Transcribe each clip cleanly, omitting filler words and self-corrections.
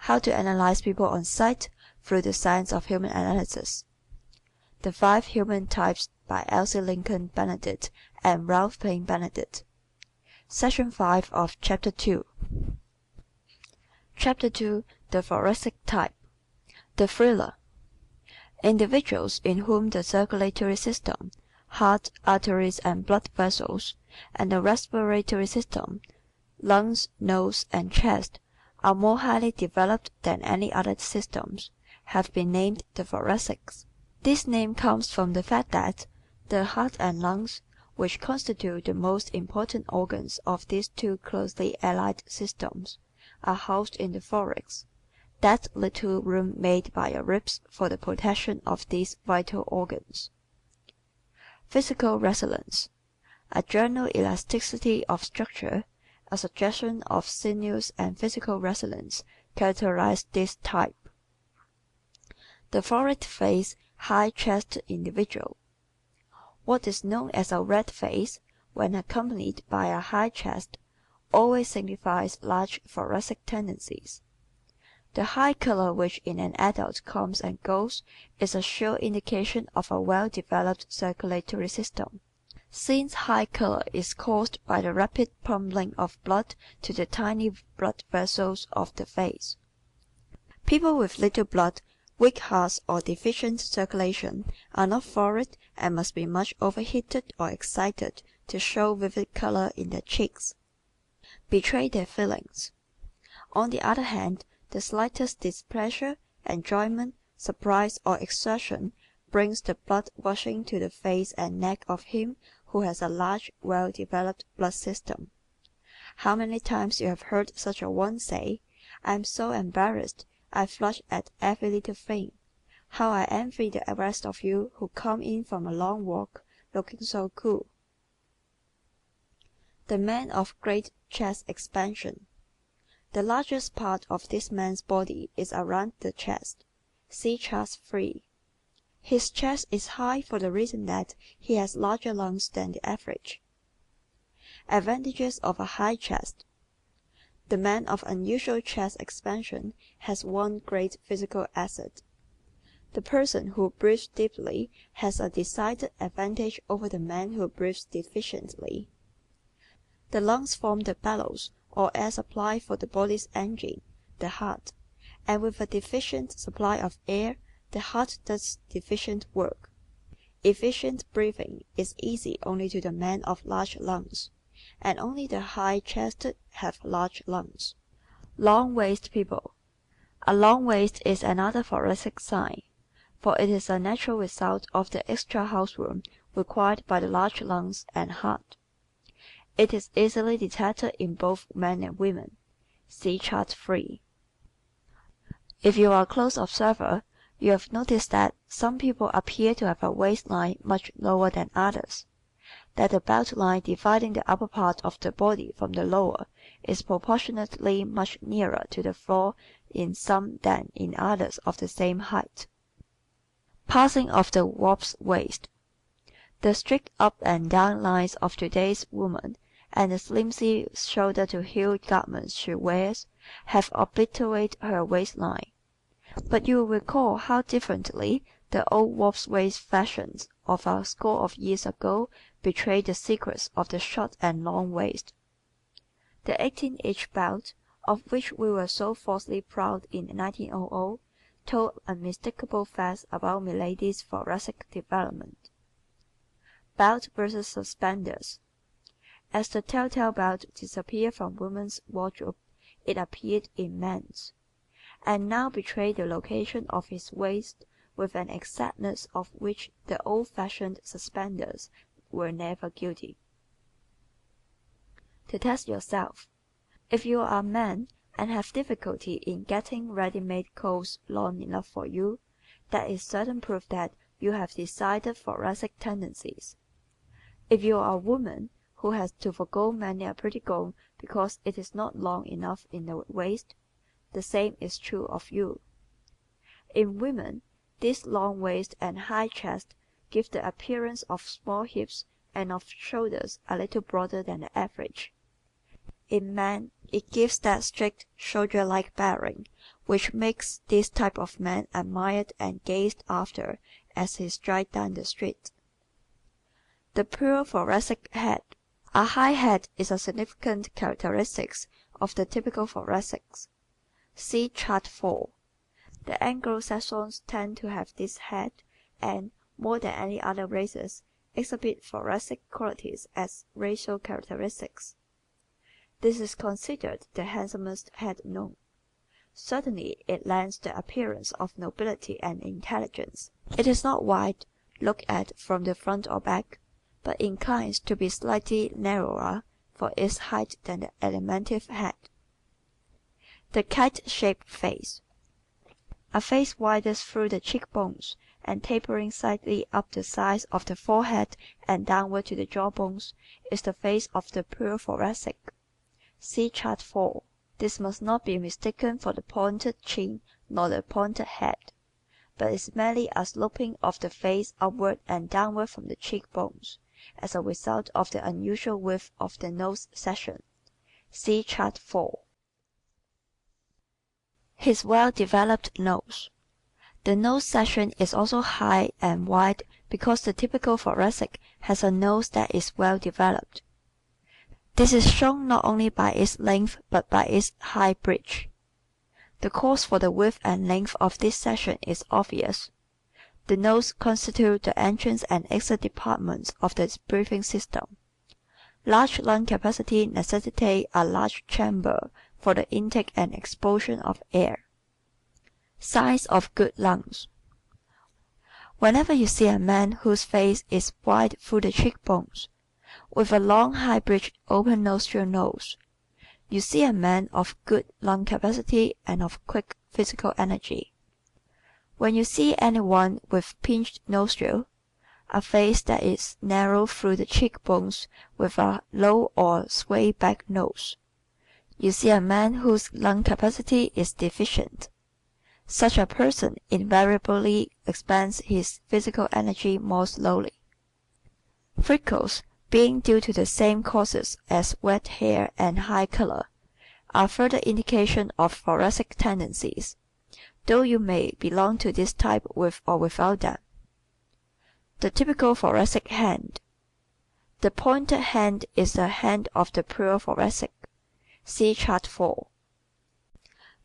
How to Analyze People on Sight Through the Science of Human Analysis. The 5 Human Types by Elsie Benedict and Ralph Paine Benedict. Section 5 of Chapter 2. Chapter 2. The Thoracic Type. The Thriller. Individuals in whom the circulatory system, heart, arteries and blood vessels, and the respiratory system, lungs, nose and chest, are more highly developed than any other systems, have been named the thoracics. This name comes from the fact that the heart and lungs, which constitute the most important organs of these two closely allied systems, are housed in the thorax, that little room made by your ribs for the protection of these vital organs. Physical resilience. A general elasticity of structure, a suggestion of sinews and physical resilience characterize this type. The florid-faced, high-chested individual. What is known as a red face, when accompanied by a high chest, always signifies large thoracic tendencies. The high color which in an adult comes and goes is a sure indication of a well-developed circulatory system, since high color is caused by the rapid pumping of blood to the tiny blood vessels of the face. People with little blood, weak hearts or deficient circulation are not florid and must be much overheated or excited to show vivid color in their cheeks, betray their feelings. On the other hand, the slightest displeasure, enjoyment, surprise or exertion brings the blood rushing to the face and neck of him who has a large, well-developed blood system. How many times you have heard such a one say, "I am so embarrassed, I flush at every little thing. How I envy the rest of you who come in from a long walk looking so cool." The man of great chest expansion. The largest part of this man's body is around the chest. See Chart 3. His chest is high for the reason that he has larger lungs than the average. Advantages of a high chest. The man of unusual chest expansion has one great physical asset. The person who breathes deeply has a decided advantage over the man who breathes deficiently. The lungs form the bellows or air supply for the body's engine, the heart, and with a deficient supply of air, the heart does deficient work. Efficient breathing is easy only to the man of large lungs, and only the high-chested have large lungs. Long-waisted people. A long waist is another thoracic sign, for it is a natural result of the extra houseroom required by the large lungs and heart. It is easily detected in both men and women. See Chart 3. If you are a close observer, you have noticed that some people appear to have a waistline much lower than others, that the belt line dividing the upper part of the body from the lower is proportionately much nearer to the floor in some than in others of the same height. Passing of the warp's waist. The strict up and down lines of today's woman and the flimsy shoulder-to-heel garments she wears have obliterated her waistline. But you will recall how differently the old warp's waist fashions of a score of years ago betrayed the secrets of the short and long waist. The 18-inch belt, of which we were so falsely proud in 1900, told unmistakable facts about milady's thoracic development. Belt versus suspenders. As the telltale belt disappeared from women's wardrobe, it appeared in men's, and now betrayed the location of his waist with an exactness of which the old-fashioned suspenders were never guilty. To test yourself. If you are a man and have difficulty in getting ready-made clothes long enough for you, that is certain proof that you have decided thoracic tendencies. If you are a woman who has to forgo many a pretty gown because it is not long enough in the waist, the same is true of you. In women, this long waist and high chest give the appearance of small hips and of shoulders a little broader than the average. In men, it gives that strict, soldier-like bearing which makes this type of man admired and gazed after as he strides down the street. The pure thoracic head. A high head is a significant characteristic of the typical thoracics. See Chart 4. The Anglo-Saxons tend to have this head and, more than any other races, exhibit thoracic qualities as racial characteristics. This is considered the handsomest head known. Certainly it lends the appearance of nobility and intelligence. It is not wide, looked at from the front or back, but inclines to be slightly narrower for its height than the Alimentive head. The kite-shaped face. A face widest through the cheekbones and tapering slightly up the sides of the forehead and downward to the jawbones is the face of the pure thoracic. See Chart 4. This must not be mistaken for the pointed chin nor the pointed head, but is merely a sloping of the face upward and downward from the cheekbones, as a result of the unusual width of the nose section. See Chart 4. His well-developed nose. The nose section is also high and wide because the typical thoracic has a nose that is well developed. This is shown not only by its length but by its high bridge. The cause for the width and length of this section is obvious. The nose constitutes the entrance and exit departments of the breathing system. Large lung capacity necessitates a large chamber for the intake and expulsion of air. Signs of good lungs. Whenever you see a man whose face is wide through the cheekbones, with a long high-bridged open nostril nose, you see a man of good lung capacity and of quick physical energy. When you see anyone with pinched nostril, a face that is narrow through the cheekbones with a low or sway-back nose, you see a man whose lung capacity is deficient. Such a person invariably expends his physical energy more slowly. Freckles, being due to the same causes as wet hair and high color, are further indication of thoracic tendencies, though you may belong to this type with or without them. The typical thoracic hand. The pointed hand is the hand of the pure thoracic. See Chart 4.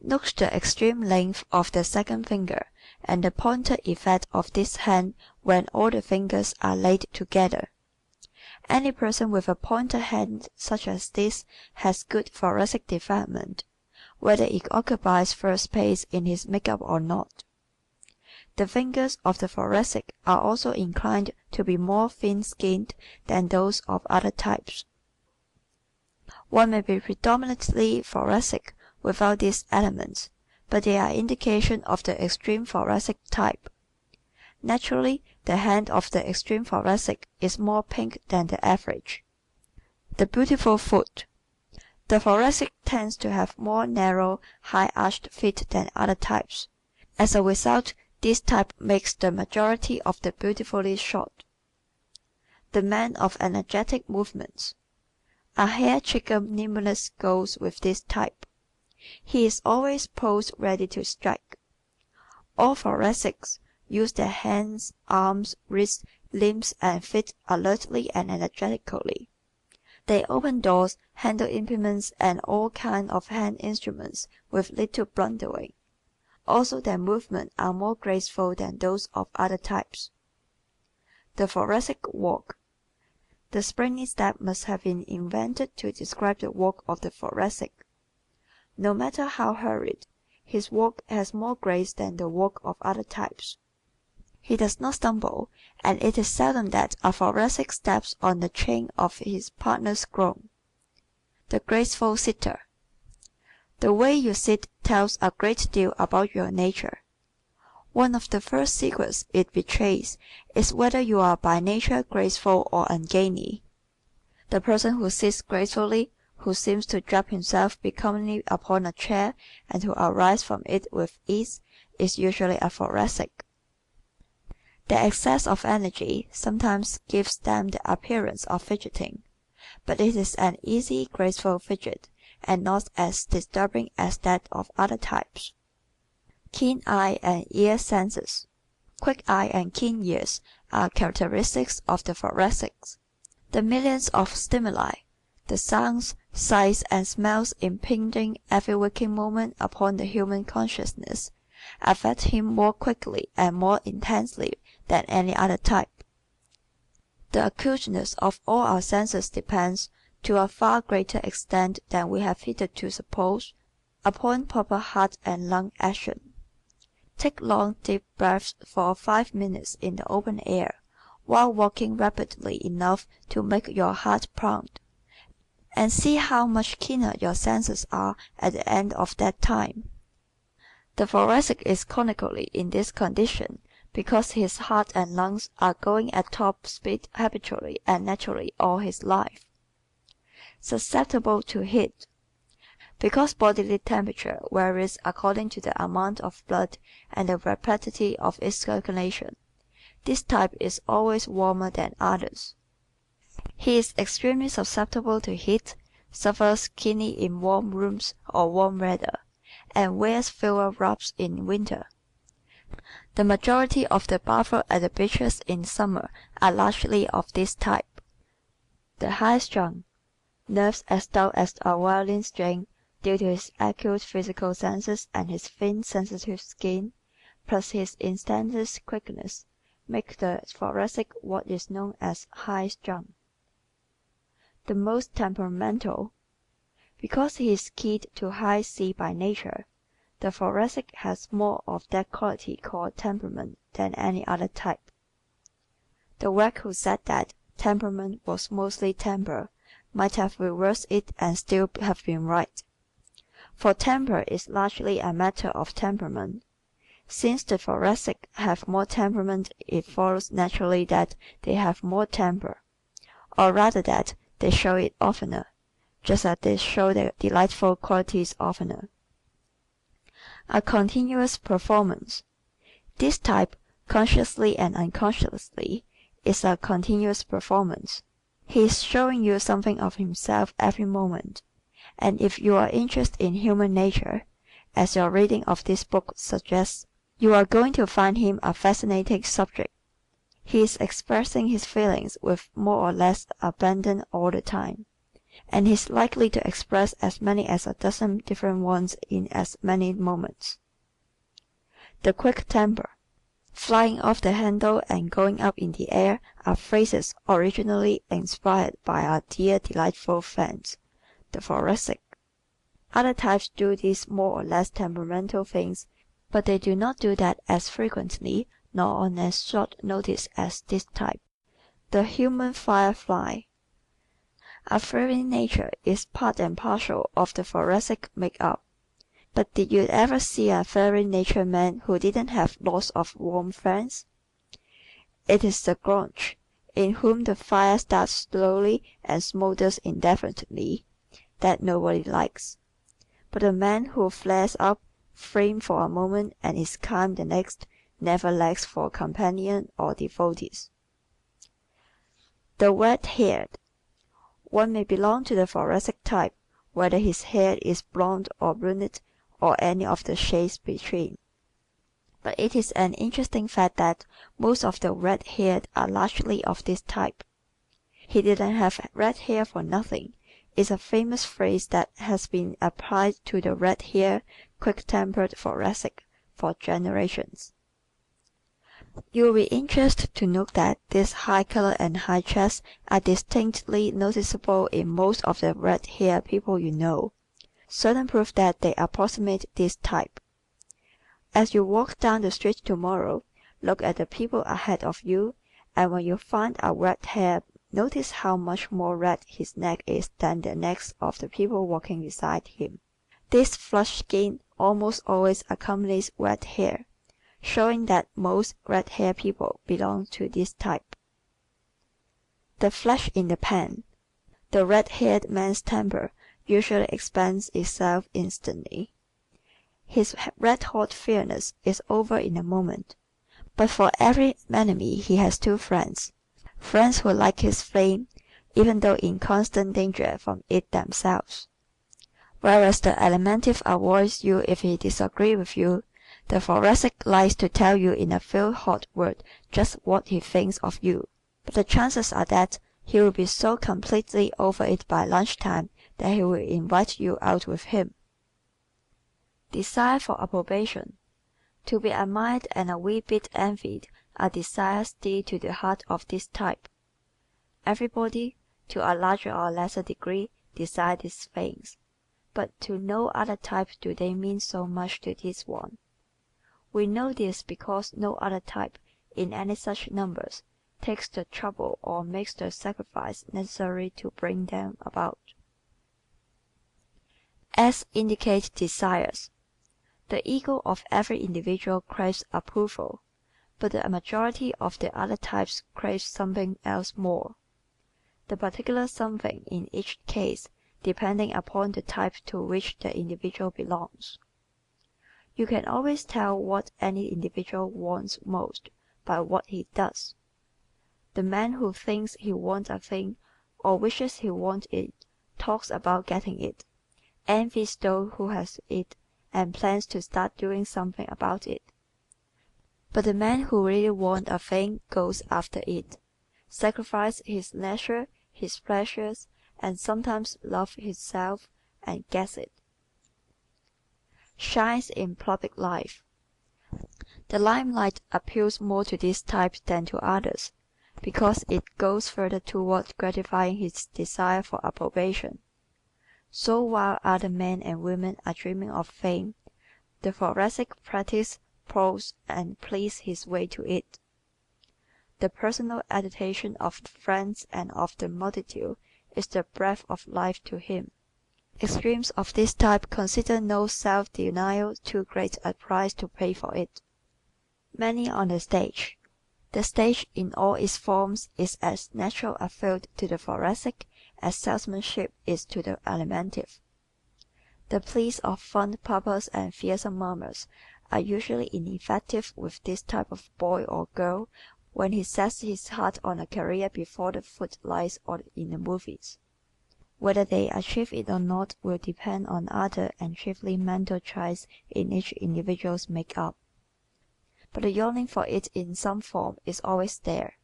Note the extreme length of the second finger and the pointed effect of this hand when all the fingers are laid together. Any person with a pointed hand such as this has good thoracic development, whether it occupies first place in his makeup or not. The fingers of the thoracic are also inclined to be more thin-skinned than those of other types. One may be predominantly thoracic without these elements, but they are indication of the extreme thoracic type. Naturally, the hand of the extreme thoracic is more pink than the average. The beautiful foot. The thoracic tends to have more narrow, high-arched feet than other types. As a result, this type makes the majority of the beautifully short. The man of energetic movements. A hair-trigger nimbleness goes with this type. He is always posed ready to strike. All thoracics use their hands, arms, wrists, limbs, and feet alertly and energetically. They open doors, handle implements, and all kinds of hand instruments with little blundering. Also their movements are more graceful than those of other types. The thoracic walk. The springy step must have been invented to describe the walk of the thoracic. No matter how hurried, his walk has more grace than the walk of other types. He does not stumble, and it is seldom that a thoracic steps on the chain of his partner's groan. The graceful sitter. The way you sit tells a great deal about your nature. One of the first secrets it betrays is whether you are by nature graceful or ungainly. The person who sits gracefully, who seems to drop himself becomingly upon a chair and to arise from it with ease, is usually a thoracic. The excess of energy sometimes gives them the appearance of fidgeting, but it is an easy, graceful fidget and not as disturbing as that of other types. Keen eye and ear senses. Quick eye and keen ears are characteristics of the thoracics. The millions of stimuli, the sounds, sights, and smells impinging every waking moment upon the human consciousness, affect him more quickly and more intensely than any other type. The acuteness of all our senses depends, to a far greater extent than we have hitherto supposed, upon proper heart and lung action. Take long deep breaths for 5 minutes in the open air, while walking rapidly enough to make your heart pound, and see how much keener your senses are at the end of that time. The Thoracic is chronically in this condition because his heart and lungs are going at top speed habitually and naturally all his life. Susceptible to heat. Because bodily temperature varies according to the amount of blood and the rapidity of its circulation, this type is always warmer than others. He is extremely susceptible to heat, suffers keenly in warm rooms or warm weather, and wears fewer wraps in winter. The majority of the bathers at the beaches in summer are largely of this type. The high-strung, nerves as stout as a violin string due to his acute physical senses and his thin sensitive skin, plus his instantaneous quickness, make the Thoracic what is known as high-strung. The most temperamental. Because he is keyed to high C by nature, the Thoracic has more of that quality called temperament than any other type. The wag who said that temperament was mostly temper might have reversed it and still have been right. For temper is largely a matter of temperament. Since the Thoracic have more temperament, it follows naturally that they have more temper, or rather that they show it oftener, just as they show their delightful qualities oftener. A continuous performance. This type, consciously and unconsciously, is a continuous performance. He is showing you something of himself every moment, and if you are interested in human nature, as your reading of this book suggests, you are going to find him a fascinating subject. He is expressing his feelings with more or less abandon all the time, and he is likely to express as many as a dozen different ones in as many moments. The quick temper. Flying off the handle and going up in the air are phrases originally inspired by our dear delightful friends, the Thoracic. Other types do these more or less temperamental things, but they do not do that as frequently nor on as short notice as this type. The human firefly. A fiery nature is part and parcel of the Thoracic make-up. But did you ever see a fiery nature man who didn't have lots of warm friends? It is the grouch, in whom the fire starts slowly and smolders indefinitely, that nobody likes. But the man who flares up, flame for a moment and is calm the next, never lacks for companion or devotees. The red-haired. One may belong to the Thoracic type, whether his hair is blonde or brunette or any of the shades between. But it is an interesting fact that most of the red-haired are largely of this type. "He didn't have red hair for nothing" is a famous phrase that has been applied to the red-haired, quick-tempered Thoracic for generations. You will be interested to note that this high color and high chest are distinctly noticeable in most of the red-haired people you know, certain proof that they approximate this type. As you walk down the street tomorrow, look at the people ahead of you, and when you find a red-haired, notice how much more red his neck is than the necks of the people walking beside him. This flushed skin almost always accompanies red hair, showing that most red-haired people belong to this type. The flash in the pan. The red-haired man's temper usually expends itself instantly. His red-hot fierceness is over in a moment, but for every enemy he has two friends who like his flame, even though in constant danger from it themselves. Whereas the Alimentive avoids you if he disagrees with you, the Thoracic likes to tell you in a few hot words just what he thinks of you. But the chances are that he will be so completely over it by lunchtime that he will invite you out with him. Desire for approbation. To be admired and a wee bit envied are desires dear to the heart of this type. Everybody, to a larger or lesser degree, desires these things, but to no other type do they mean so much to this one. We know this because no other type, in any such numbers, takes the trouble or makes the sacrifice necessary to bring them about. S indicate desires. The ego of every individual craves approval, but the majority of the other types craves something else more. The particular something in each case depending upon the type to which the individual belongs. You can always tell what any individual wants most by what he does. The man who thinks he wants a thing or wishes he wants it talks about getting it, envies those who has it, and plans to start doing something about it. But the man who really wants a thing goes after it, sacrifices his leisure, his pleasures, and sometimes loves himself and gets it. Shines in public life. The limelight appeals more to this type than to others, because it goes further toward gratifying his desire for approbation. So while other men and women are dreaming of fame, the Thoracic practices, plods, and pleads his way to it. The personal agitation of friends and of the multitude is the breath of life to him. Extremes of this type consider no self-denial too great a price to pay for it. Many on the stage. The stage in all its forms is as natural a field to the Thoracic as salesmanship is to the Alimentive. The pleas of fond purpose and fearsome murmurs are usually ineffective with this type of boy or girl when he sets his heart on a career before the footlights or in the movies. Whether they achieve it or not will depend on other and chiefly mental traits in each individual's make-up. But the yearning for it in some form is always there.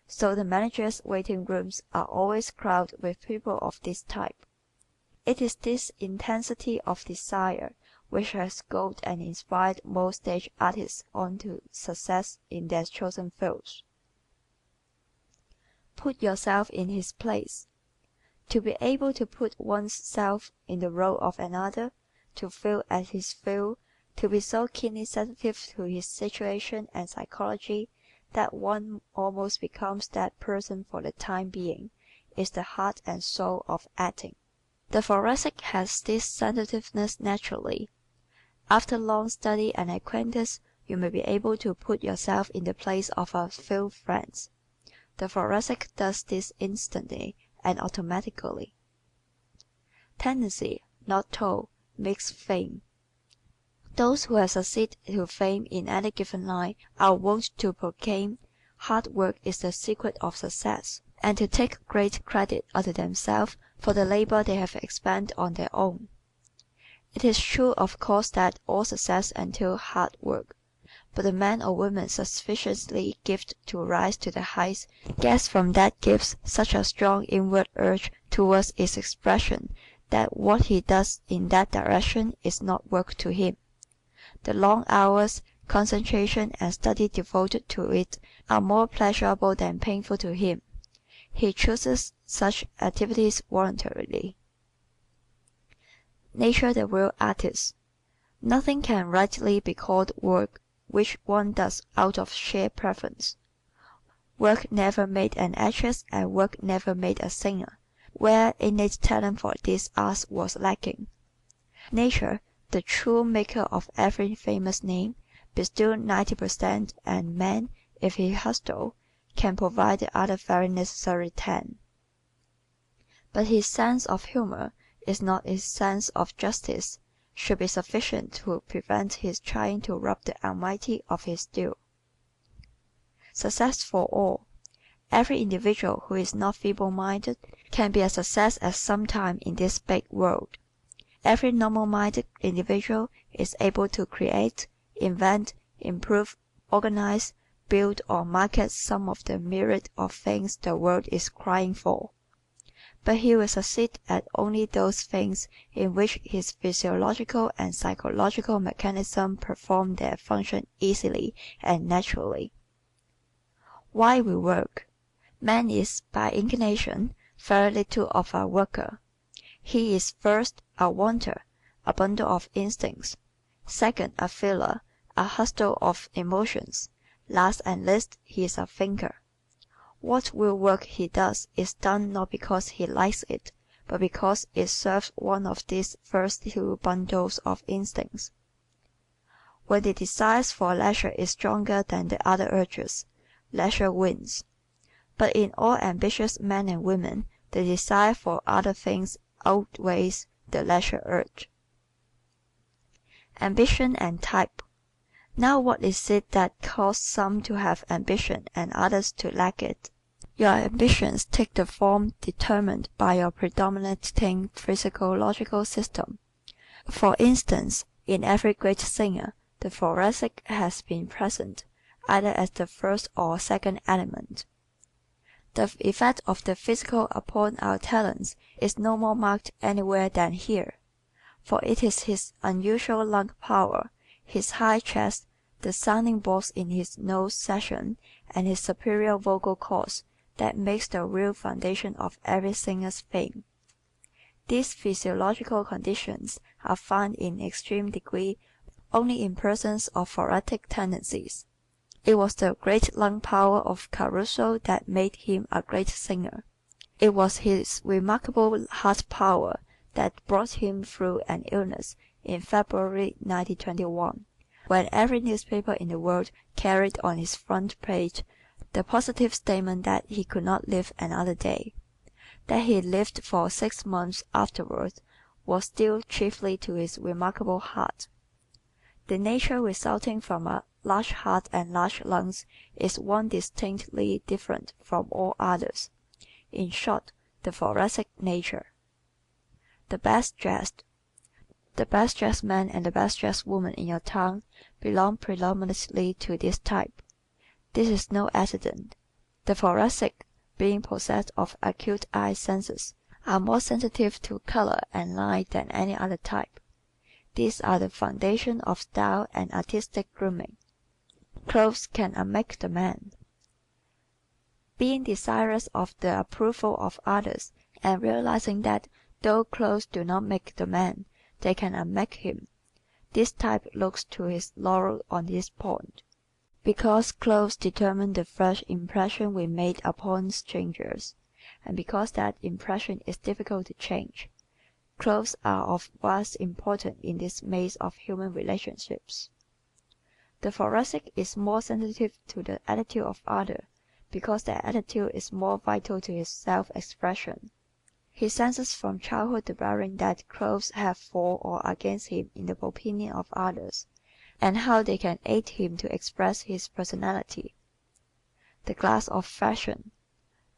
So the manager's waiting rooms are always crowded with people of this type. It is this intensity of desire which has goaded and inspired most stage artists on to success in their chosen fields. Put yourself in his place. To be able to put one's self in the role of another, to feel as he feels, to be so keenly sensitive to his situation and psychology that one almost becomes that person for the time being, is the heart and soul of acting. The Thoracic has this sensitiveness naturally. After long study and acquaintance, you may be able to put yourself in the place of a few friends. The Thoracic does this instantly and automatically. Tendency, not toil, makes fame. Those who have succeeded to fame in any given line are wont to proclaim hard work is the secret of success, and to take great credit unto themselves for the labor they have expended on their own. It is true of course that all success entails hard work, but the man or woman sufficiently gifted to rise to the heights gets from that gift such a strong inward urge towards its expression that what he does in that direction is not work to him. The long hours, concentration, and study devoted to it are more pleasurable than painful to him. He chooses such activities voluntarily. Nature the real artist. Nothing can rightly be called work which one does out of sheer preference. Work never made an actress and work never made a singer, where innate talent for these arts was lacking. Nature, the true maker of every famous name, bestows 90%, and man, if he hustle, can provide the other very necessary 10. But his sense of humor is not his sense of justice, should be sufficient to prevent his trying to rob the Almighty of his due. Success for all. Every individual who is not feeble-minded can be a success at some time in this big world. Every normal-minded individual is able to create, invent, improve, organize, build or market some of the myriad of things the world is crying for. But he will succeed at only those things in which his physiological and psychological mechanism perform their function easily and naturally. Why we work? Man is, by inclination, very little of a worker. He is first a wanter, a bundle of instincts; second a feeler, a hustle of emotions; last and least he is a thinker. What will work he does is done not because he likes it, but because it serves one of these first two bundles of instincts. When the desire for leisure is stronger than the other urges, leisure wins. But in all ambitious men and women the desire for other things outweighs the leisure urge. Ambition and type. Now what is it that causes some to have ambition and others to lack it? Your ambitions take the form determined by your predominating physiological system. For instance, in every great singer, the thoracic has been present, either as the first or second element. The effect of the physical upon our talents is no more marked anywhere than here, for it is his unusual lung power, his high chest, the sounding box in his nose section, and his superior vocal cords that makes the real foundation of every singer's fame. These physiological conditions are found in extreme degree only in persons of thoracic tendencies. It was the great lung power of Caruso that made him a great singer. It was his remarkable heart power that brought him through an illness in February 1921, when every newspaper in the world carried on its front page the positive statement that he could not live another day. That he lived for 6 months afterward was due chiefly to his remarkable heart. The nature resulting from a large heart and large lungs is one distinctly different from all others. In short, the thoracic nature. The best dressed. The best dressed man and the best dressed woman in your town belong predominantly to this type. This is no accident. The thoracic, being possessed of acute eye senses, are more sensitive to color and line than any other type. These are the foundation of style and artistic grooming. Clothes can unmake the man. Being desirous of the approval of others and realizing that though clothes do not make the man, they can unmake him, this type looks to his laurel on this point. Because clothes determine the first impression we made upon strangers, and because that impression is difficult to change, clothes are of vast importance in this maze of human relationships. The thoracic is more sensitive to the attitude of others because their attitude is more vital to his self-expression. He senses from childhood the bearing that clothes have for or against him in the opinion of others, and how they can aid him to express his personality. The glass of fashion.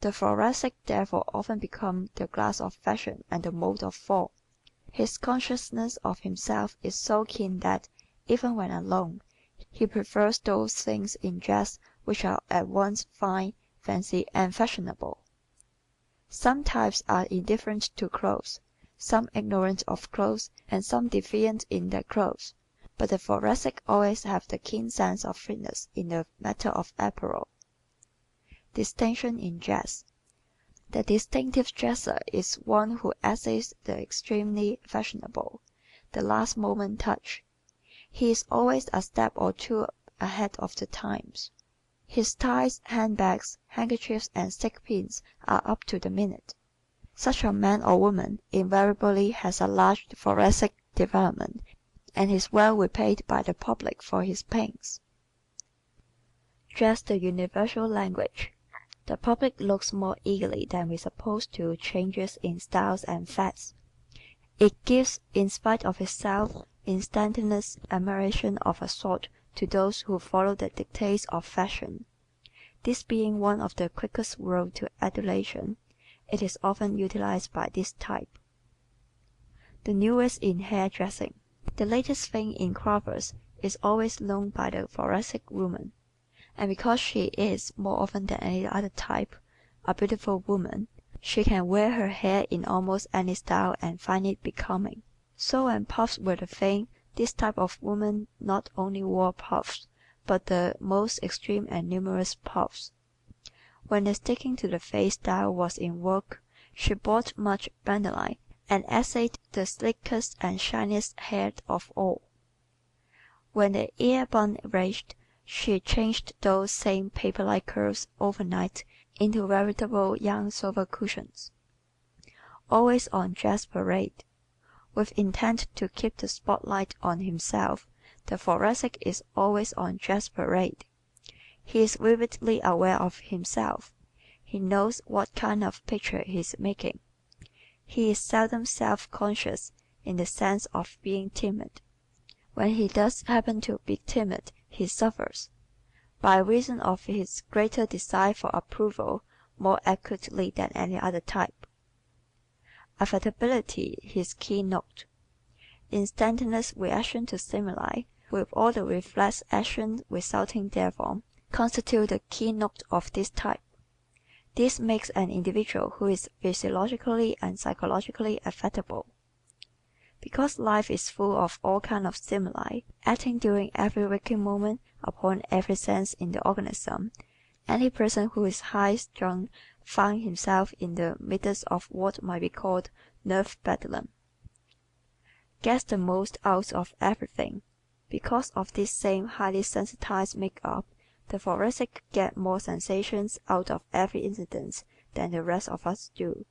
The thoracic therefore often becomes the glass of fashion and the mold of form. His consciousness of himself is so keen that, even when alone, he prefers those things in dress which are at once fine, fancy, and fashionable. Some types are indifferent to clothes, some ignorant of clothes, and some defiant in their clothes. But the thoracic always have the keen sense of fitness in the matter of apparel. Distinction in dress. The distinctive dresser is one who essays the extremely fashionable, the last moment touch. He is always a step or two ahead of the times. His ties, handbags, handkerchiefs, and stick pins are up to the minute. Such a man or woman invariably has a large thoracic development and is well repaid by the public for his pains. Dress the universal language. The public looks more eagerly than we suppose to changes in styles and fads. It gives, in spite of itself, instantaneous admiration of a sort to those who follow the dictates of fashion. This being one of the quickest roads to adulation, it is often utilized by this type. the newest in hairdressing. The latest thing in clothes is always known by the thoracic woman, and because she is, more often than any other type, a beautiful woman, she can wear her hair in almost any style and find it becoming. So when puffs were the thing, this type of woman not only wore puffs, but the most extreme and numerous puffs. When the sticking to the face style was in vogue, she bought much bandoline and essayed the slickest and shiniest hair of all. When the ear bun raged, she changed those same paper-like curls overnight into veritable young sofa cushions. Always on dress parade, with intent to keep the spotlight on himself, the thoracic is always on dress parade. He is vividly aware of himself. He knows what kind of picture he is making. He is seldom self-conscious in the sense of being timid. When he does happen to be timid, he suffers, by reason of his greater desire for approval, more acutely than any other type. Affectability his keynote. Instantaneous reaction to stimuli, with all the reflex action resulting therefrom, constitute the keynote of this type. This makes an individual who is physiologically and psychologically affectable. Because life is full of all kinds of stimuli, acting during every waking moment upon every sense in the organism, any person who is high-strung finds himself in the midst of what might be called nerve bedlam. Gets the most out of everything. Because of this same highly sensitized make-up, the thoracic gets more sensations out of every incident than the rest of us do.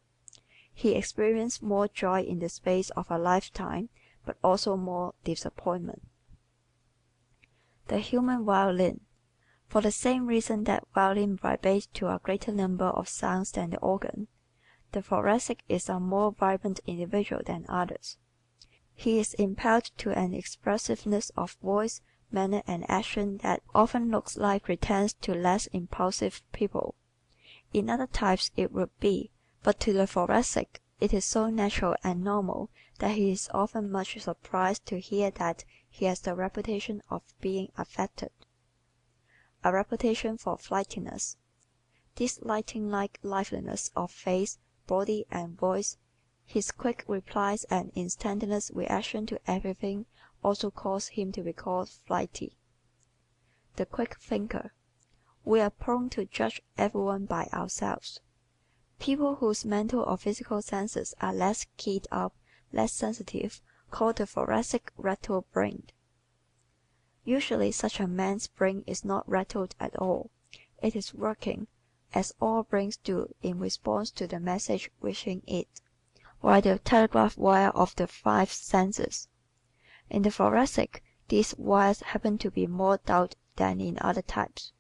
He experiences more joy in the space of a lifetime, but also more disappointment. The human violin. For the same reason that violin vibrates to a greater number of sounds than the organ, the thoracic is a more vibrant individual than others. He is impelled to an expressiveness of voice, manner, and action that often looks like pretense to less impulsive people. In other types it would be, but to the thoracic it is so natural and normal that he is often much surprised to hear that he has the reputation of being affected. A reputation for flightiness. This lightning-like liveliness of face, body, and voice, his quick replies and instantaneous reaction to everything also cause him to be called flighty. The quick thinker. We are prone to judge everyone by ourselves. People whose mental or physical senses are less keyed up, less sensitive, call the thoracic rattle-brained. Usually such a man's brain is not rattled at all. It is working, as all brains do, in response to the message reaching it, like the telegraph wire of the five senses. In the thoracic, these wires happen to be more dulled than in other types.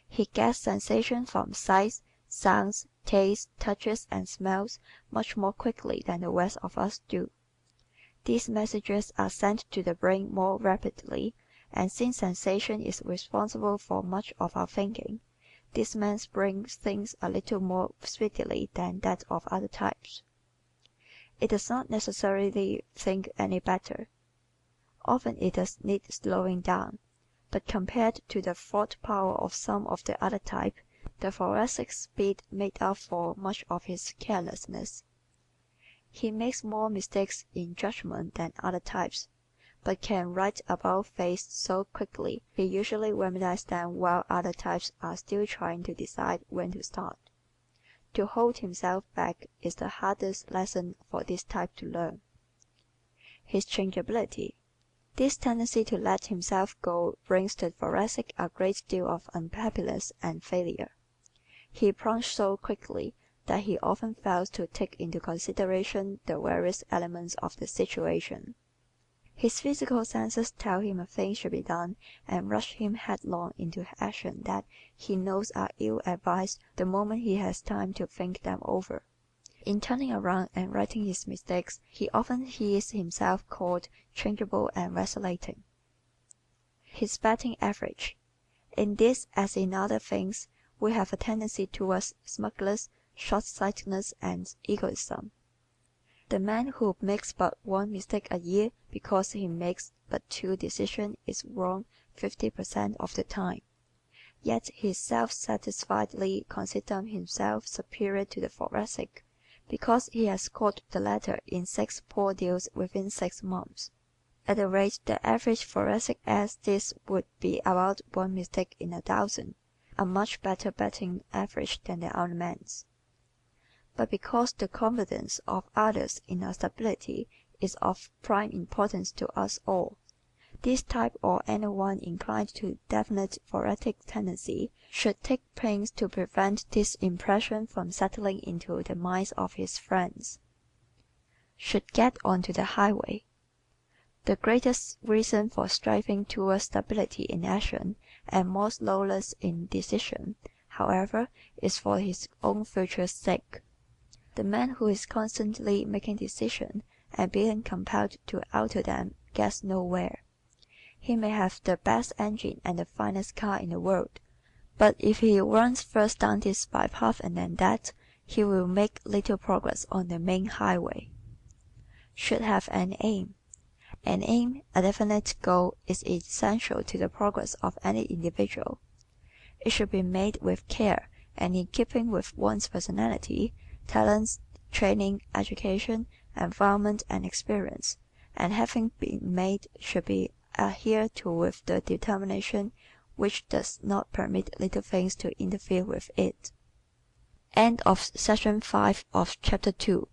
He gets sensations from sights, sounds, tastes, touches, and smells much more quickly than the rest of us do. These messages are sent to the brain more rapidly, and since sensation is responsible for much of our thinking, this man's brain thinks a little more speedily than that of other types. It does not necessarily think any better. Often it does need slowing down, but compared to the thought power of some of the other types, the thoracic speed made up for much of his carelessness. He makes more mistakes in judgment than other types, but can write about face so quickly he usually remedies them while other types are still trying to decide when to start. To hold himself back is the hardest lesson for this type to learn. His changeability. This tendency to let himself go brings the thoracic a great deal of unhappiness and failure. He plunges so quickly that he often fails to take into consideration the various elements of the situation. His physical senses tell him a thing should be done and rush him headlong into action that he knows are ill-advised the moment he has time to think them over. In turning around and righting his mistakes, he often hears himself called changeable and vacillating. His batting average. In this, as in other things, we have a tendency towards smugness, short-sightedness, and egoism. The man who makes but one mistake a year because he makes but two decisions is wrong 50% of the time. Yet he self-satisfiedly considers himself superior to the thoracic because he has caught the latter in 6 poor deals within 6 months. At the rate the average thoracic adds this would be about one mistake in 1,000, a much better betting average than the other man's. But because the confidence of others in our stability is of prime importance to us all, this type or anyone inclined to definite thoracic tendency should take pains to prevent this impression from settling into the minds of his friends. Should get onto the highway. The greatest reason for striving towards stability in action and more slowness in decision, however, is for his own future's sake. The man who is constantly making decisions and being compelled to alter them gets nowhere. He may have the best engine and the finest car in the world, but if he runs first down this bypath and then that, he will make little progress on the main highway. Should have an aim. An aim, a definite goal, is essential to the progress of any individual. It should be made with care and in keeping with one's personality, talents, training, education, environment, and experience, and having been made should be adhered to with the determination which does not permit little things to interfere with it. End of Section 5 of Chapter 2.